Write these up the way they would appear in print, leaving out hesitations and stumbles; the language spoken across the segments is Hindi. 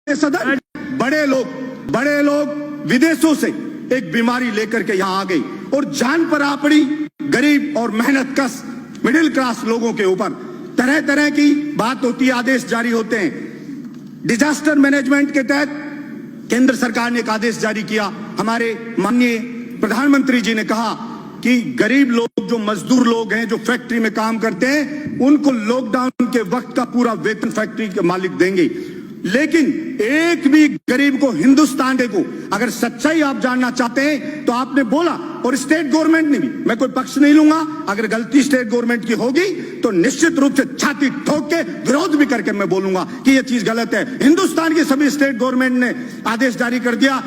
सदन बड़े लोग विदेशों से एक बीमारी लेकर के यहां आ गई और जान पर आ पड़ी गरीब और मेहनत कश मिडिल क्लास लोगों के ऊपर। तरह तरह की बात होती है, आदेश जारी होते हैं। डिजास्टर मैनेजमेंट के तहत केंद्र सरकार ने एक आदेश जारी किया। हमारे माननीय प्रधानमंत्री जी ने कहा कि गरीब लोग, जो मजदूर लोग हैं, जो फैक्ट्री में काम करते हैं, उनको लॉकडाउन के वक्त का पूरा वेतन फैक्ट्री के मालिक देंगे। लेकिन एक भी गरीब को, हिंदुस्तान के को, अगर सच्चाई आप जानना चाहते हैं तो आपने बोला, और स्टेट गवर्नमेंट ने भी, मैं कोई पक्ष नहीं लूंगा, अगर गलती स्टेट गवर्नमेंट की होगी तो निश्चित रूप से छाती ठोक के विरोध भी करके मैं बोलूंगा कि यह चीज गलत है। हिंदुस्तान की सभी स्टेट गवर्नमेंट ने आदेश जारी कर दिया,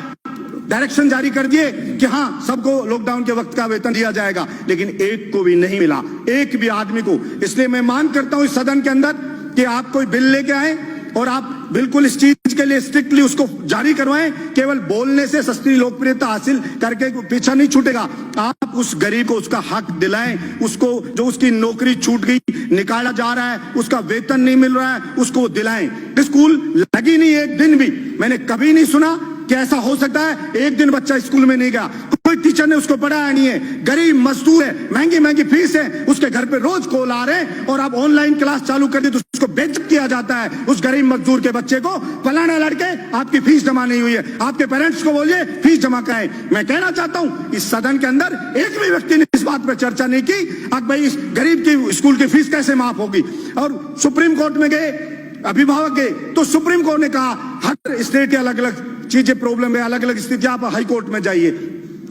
डायरेक्शन जारी कर दिए कि हां सबको लॉकडाउन के वक्त का वेतन दिया जाएगा, लेकिन एक को भी नहीं मिला, एक भी आदमी को। इसलिए मैं मांग करता हूं इस सदन के अंदर कि आप कोई बिल लेके आए और आप बिल्कुल इस चीज के लिए स्ट्रिक्टली उसको जारी करवाएं। केवल बोलने से सस्ती लोकप्रियता हासिल करके पीछा नहीं छूटेगा। आप उस गरीब को उसका हक दिलाएं, उसको जो उसकी नौकरी छूट गई, निकाला जा रहा है, उसका वेतन नहीं मिल रहा है, उसको दिलाएं। स्कूल लगी नहीं एक दिन भी, मैंने कभी नहीं सुना कि ऐसा हो सकता है एक दिन बच्चा स्कूल में नहीं गया, कोई टीचर ने उसको पढ़ाया नहीं है। गरीब मजदूर है, महंगी महंगी फीस है, उसके घर पे रोज कॉल आ रहे हैं और आप ऑनलाइन क्लास चालू कर दी तो उसको बेइज्जत किया जाता है। उस गरीब मजदूर के बच्चे को, फलाना लड़के आपकी फीस जमा नहीं हुई है, आपके पेरेंट्स को बोलिए फीस जमा कराएं। मैं कहना चाहता हूं इस सदन के अंदर एक भी व्यक्ति ने इस बात पर चर्चा नहीं की अब भाई इस गरीब की स्कूल की फीस कैसे माफ होगी। और सुप्रीम कोर्ट में गए, अभिभावक गए, तो सुप्रीम कोर्ट ने कहा हर स्टेट के अलग अलग चीजें प्रॉब्लम है, अलग अलग स्थिति, आप हाई कोर्ट में जाइए,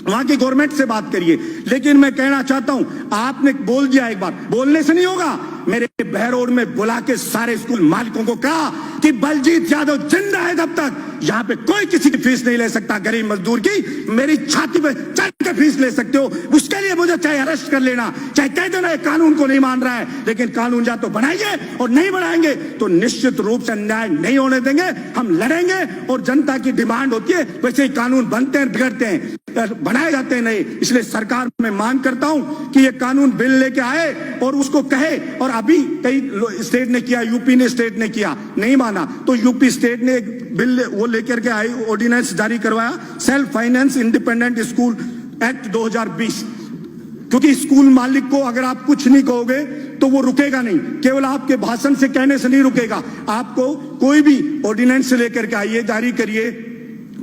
वहां की गवर्नमेंट से बात करिए। लेकिन मैं कहना चाहता हूं, आपने बोल दिया, एक बार बोलने से नहीं होगा। मेरे बहरोड में बुला के सारे स्कूल मालिकों को कहा कि बलजीत यादव जिंदा है तब तक यहां पे कोई किसी की फीस नहीं ले सकता, गरीब मजदूर की। मेरी छाती पे चढ़ के फीस ले सकते हो, उसके लिए मुझे चाहे अरेस्ट कर लेना, चाहे कह देना कानून को नहीं मान रहा है, लेकिन कानून या तो बनाइए और नहीं बनाएंगे तो निश्चित रूप से अन्याय नहीं होने देंगे। हम लड़ेंगे और जनता की डिमांड होती है, वैसे ही कानून बनते हैं, बिगड़ते हैं, बनाए जाते हैं नहीं। इसलिए सरकार में मांग करता हूं कि ये कानून बिल लेके आए और उसको कहे। और अभी कई स्टेट ने किया, यूपी ने स्टेट ने किया, नहीं माना तो यूपी स्टेट ने एक बिल वो लेकर के आई, ऑर्डिनेंस जारी करवाया, self finance independent school act 2020। क्योंकि स्कूल मालिक को अगर आप कुछ नहीं कहोगे तो वो रुकेगा नहीं, केवल आपके भाषण से, कहने से नहीं रुकेगा। आपको कोई भी ऑर्डिनेंस लेकर के आइए, जारी करिए,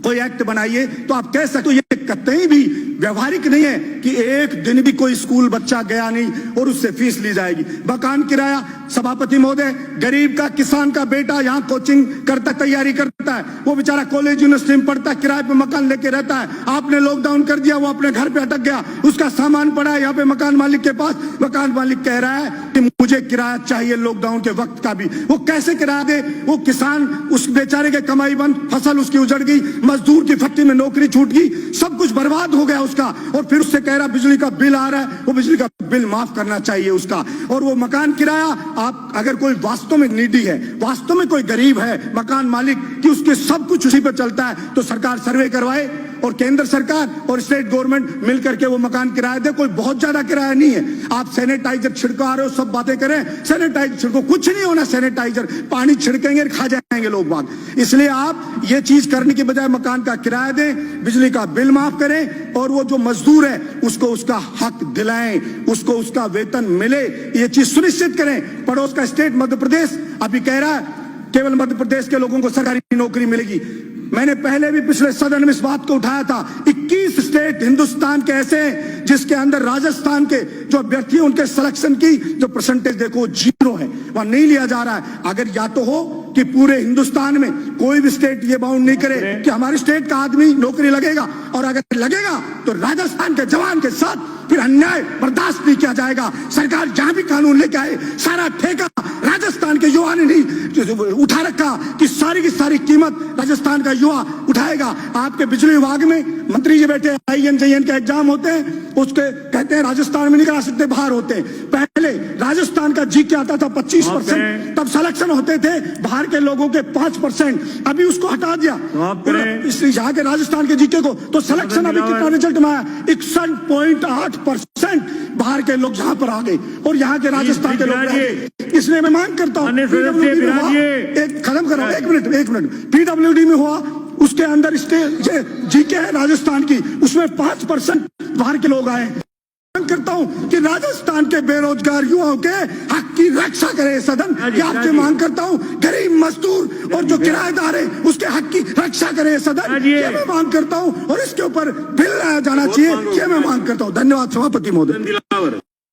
कोई एक्ट बनाइए तो आप कह सकते हो। ये कतई भी व्यवहारिक नहीं है कि एक दिन भी कोई स्कूल बच्चा गया नहीं और उससे फीस ली जाएगी। मकान किराया, सभापति महोदय, गरीब का, किसान का बेटा यहाँ कोचिंग करता, तैयारी करता है, वो बेचारा कॉलेज यूनिवर्सिटी में पढ़ता है, किराए पे मकान लेके रहता है। आपने लॉकडाउन कर दिया, वो अपने घर पे अटक गया, उसका सामान पड़ा है यहाँ पे मकान मालिक के पास। मकान मालिक कह रहा है कि मुझे किराया चाहिए लॉकडाउन के वक्त का भी, वो कैसे किराया दे? वो किसान, उस बेचारे के कमाई बंद, फसल उसकी उजड़ गई, मजदूर की फैक्ट्री में नौकरी छूट गई, सब कुछ बर्बाद हो गया उसका। और फिर उससे कह रहा बिजली का बिल आ रहा है, वो बिजली का बिल माफ करना चाहिए उसका। और वो मकान किराया, आप अगर कोई वास्तव में नीडी है, वास्तव में कोई गरीब है, मकान मालिक कि उसके सब कुछ उसी पर चलता है, तो सरकार सर्वे करवाए और केंद्र सरकार और स्टेट गवर्नमेंट मिलकर के वो मकान किराया दे। कोई बहुत ज्यादा किराया नहीं है। आप सैनिटाइजर छिड़का रहे हो, सब बातें करें, सैनिटाइजर छिड़को, कुछ नहीं होना सैनिटाइजर, पानी छिड़केंगे खा जाएंगे लोग बाग। इसलिए आप ये चीज करने के बजाय मकान का किराया दें, बिजली का बिल माफ करें और वो जो मजदूर है उसको उसका हक दिलाएं, उसको उसका वेतन मिले, ये चीज सुनिश्चित करें। पड़ोस का स्टेट मध्य प्रदेश अभी कह रहा है केवल मध्य प्रदेश के लोगों को सरकारी नौकरी मिलेगी। मैंने पहले भी पिछले सदन में इस बात को उठाया था। 21 स्टेट हिंदुस्तान के ऐसे हैं जिसके अंदर राजस्थान के जो अभ्यर्थी हैं उनके सिलेक्शन की जो परसेंटेज देखो 0 है, वहां नहीं लिया जा रहा है। अगर या तो हो कि पूरे हिंदुस्तान में कोई भी स्टेट ये बाउंड नहीं करे कि हमारी स्टेट का आदमी नौकरी लगेगा, और अगर लगेगा तो राजस्थान के जवान के साथ फिर अन्याय बर्दाश्त नहीं किया जाएगा। सरकार जहां भी कानून लेके आए, सारा ठेका राजस्थान के युवा ने नहीं उठा रखा कि सारी की सारी कीमत राजस्थान का युवा उठाएगा। आपके बिजली विभाग में मंत्री जी बैठे, INJN के एग्जाम होते हैं, उसके कहते हैं राजस्थान में नहीं करा सकते, बाहर होते हैं। पहले राजस्थान का जीके आता था 25%, तब सिलेक्शन होते थे बाहर के लोगों के 5%, अभी उसको हटा दिया यहाँ के राजस्थान के जीके को। तो सिलेक्शन अभी कितना रिजल्ट में आया? 61.8% बाहर के लोग यहाँ पर आ गए और यहाँ के राजस्थान के लोग इसलिए मैं मांग करता हूँ अन्य सदस्य PWD में हुआ, बिराजिए। एक खत्म करो, एक मिनट PWD में हुआ, उसके अंदर जीके है राजस्थान की, उसमें 5% बाहर के लोग आए। मांग करता हूं कि राजस्थान के बेरोजगार युवाओं के हक की रक्षा करे सदन। ये आपसे मांग करता हूं, गरीब मजदूर और जो किराएदार है उसके हक की रक्षा करे सदन। ये मैं मांग करता हूं और इसके ऊपर बिल लाया जाना चाहिए, ये मैं मांग करता हूं। धन्यवाद सभापति महोदय।